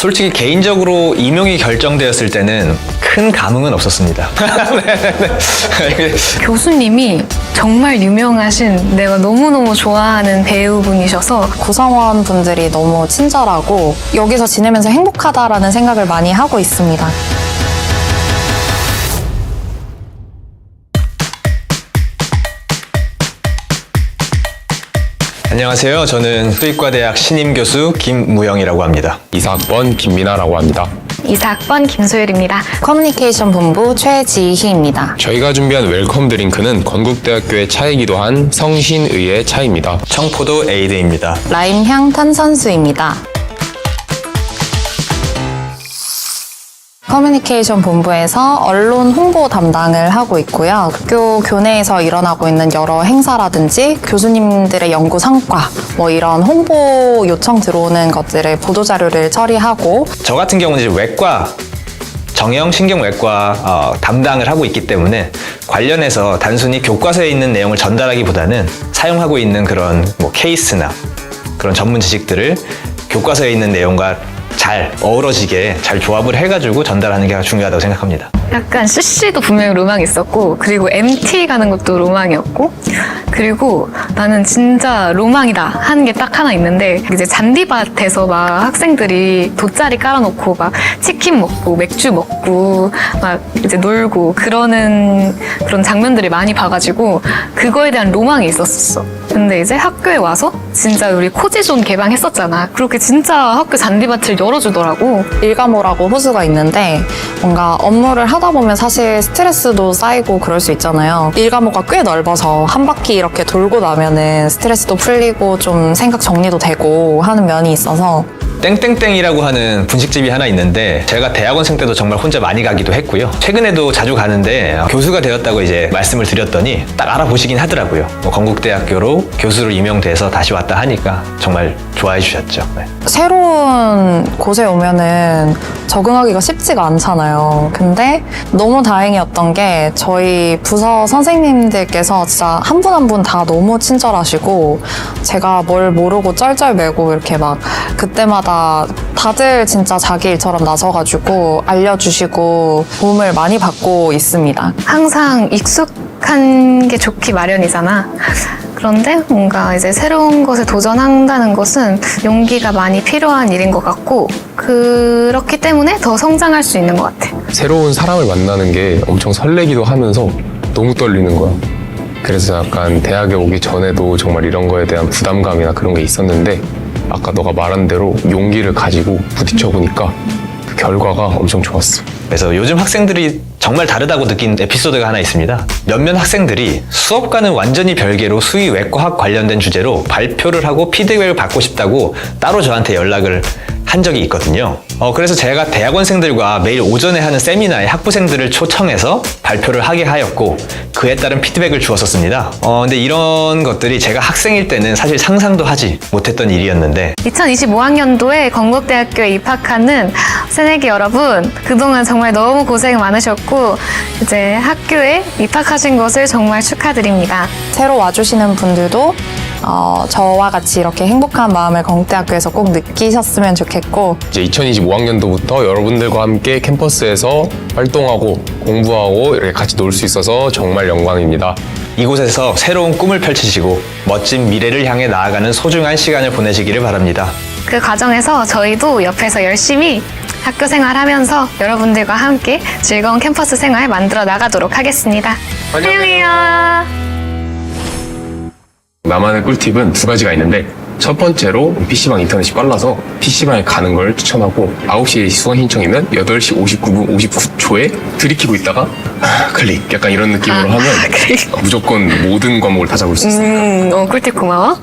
솔직히 개인적으로 임용이 결정되었을 때는 큰 감흥은 없었습니다. 네. 교수님이 정말 유명하신 내가 너무너무 좋아하는 배우분이셔서 구성원 분들이 너무 친절하고 여기서 지내면서 행복하다라는 생각을 많이 하고 있습니다. 안녕하세요. 저는 수의과대학 신임 교수 김무영이라고 합니다. 이사학번 김민아라고 합니다. 이사학번 김소율입니다. 커뮤니케이션 본부 최지희입니다. 저희가 준비한 웰컴 드링크는 건국대학교의 차이기도 한 성신의의 차입니다. 청포도 에이드입니다. 라임향 탄산수입니다. 커뮤니케이션 본부에서 언론 홍보 담당을 하고 있고요. 학교 교내에서 일어나고 있는 여러 행사라든지 교수님들의 연구 성과, 이런 홍보 요청 들어오는 것들을 보도자료를 처리하고 저 같은 경우는 이제 외과 정형신경외과 담당을 하고 있기 때문에 관련해서 단순히 교과서에 있는 내용을 전달하기보다는 사용하고 있는 그런 케이스나 그런 전문 지식들을 교과서에 있는 내용과 잘 어우러지게 잘 조합을 해가지고 전달하는 게 중요하다고 생각합니다. 약간 CC도 분명히 로망이 있었고, 그리고 MT 가는 것도 로망이었고, 그리고 나는 진짜 로망이다 하는 게 딱 하나 있는데, 이제 잔디밭에서 막 학생들이 돗자리 깔아놓고 막 치킨 먹고 맥주 먹고 막 이제 놀고 그러는 그런 장면들을 많이 봐가지고 그거에 대한 로망이 있었어. 근데 이제 학교에 와서 진짜 우리 코지존 개방했었잖아. 그렇게 진짜 학교 잔디밭을 열어주더라고. 일가모라고 호수가 있는데 뭔가 업무를 하다 보면 사실 스트레스도 쌓이고 그럴 수 있잖아요. 일가모가 꽤 넓어서 한 바퀴 이렇게 돌고 나면은 스트레스도 풀리고 좀 생각 정리도 되고 하는 면이 있어서 땡땡땡이라고 하는 분식집이 하나 있는데 제가 대학원생 때도 정말 혼자 많이 가기도 했고요. 최근에도 자주 가는데 교수가 되었다고 이제 말씀을 드렸더니 딱 알아보시긴 하더라고요. 건국대학교로 교수로 임용돼서 다시 왔다 하니까 정말 좋아해 주셨죠. 네. 새로운 곳에 오면은 적응하기가 쉽지가 않잖아요. 근데 너무 다행이었던 게 저희 부서 선생님들께서 진짜 한 분 한 분 다 너무 친절하시고 제가 뭘 모르고 쩔쩔매고 이렇게 막 그때마다 다들 진짜 자기 일처럼 나서가지고 알려주시고 도움을 많이 받고 있습니다. 항상 익숙한 게 좋기 마련이잖아. 그런데 뭔가 이제 새로운 것에 도전한다는 것은 용기가 많이 필요한 일인 것 같고, 그렇기 때문에 더 성장할 수 있는 것 같아. 새로운 사람을 만나는 게 엄청 설레기도 하면서 너무 떨리는 거야. 그래서 약간 대학에 오기 전에도 정말 이런 거에 대한 부담감이나 그런 게 있었는데 아까 너가 말한 대로 용기를 가지고 부딪혀보니까 그 결과가 엄청 좋았어. 그래서 요즘 학생들이 정말 다르다고 느낀 에피소드가 하나 있습니다. 몇몇 학생들이 수업과는 완전히 별개로 수의외과학 관련된 주제로 발표를 하고 피드백을 받고 싶다고 따로 저한테 연락을 한 적이 있거든요. 그래서 제가 대학원생들과 매일 오전에 하는 세미나에 학부생들을 초청해서 발표를 하게 하였고 그에 따른 피드백을 주었었습니다. 근데 이런 것들이 제가 학생일 때는 사실 상상도 하지 못했던 일이었는데 2025학년도에 건국대학교에 입학하는 새내기 여러분, 그동안 정말 너무 고생 많으셨고 이제 학교에 입학하신 것을 정말 축하드립니다. 새로 와주시는 분들도 저와 같이 이렇게 행복한 마음을 건국대학교에서 꼭 느끼셨으면 좋겠고 이제 2025학년도부터 여러분들과 함께 캠퍼스에서 활동하고 공부하고 이렇게 같이 놀 수 있어서 정말 영광입니다. 이곳에서 새로운 꿈을 펼치시고 멋진 미래를 향해 나아가는 소중한 시간을 보내시기를 바랍니다. 그 과정에서 저희도 옆에서 열심히 학교 생활하면서 여러분들과 함께 즐거운 캠퍼스 생활 만들어 나가도록 하겠습니다. 안녕해요. 나만의 꿀팁은 두 가지가 있는데 첫 번째로 PC방 인터넷이 빨라서 PC방에 가는 걸 추천하고 9시에 수강 신청이면 8시 59분 59초에 들이키고 있다가 클릭 약간 이런 느낌으로 하면 무조건 모든 과목을 다 잡을 수 있습니다. 꿀팁 고마워.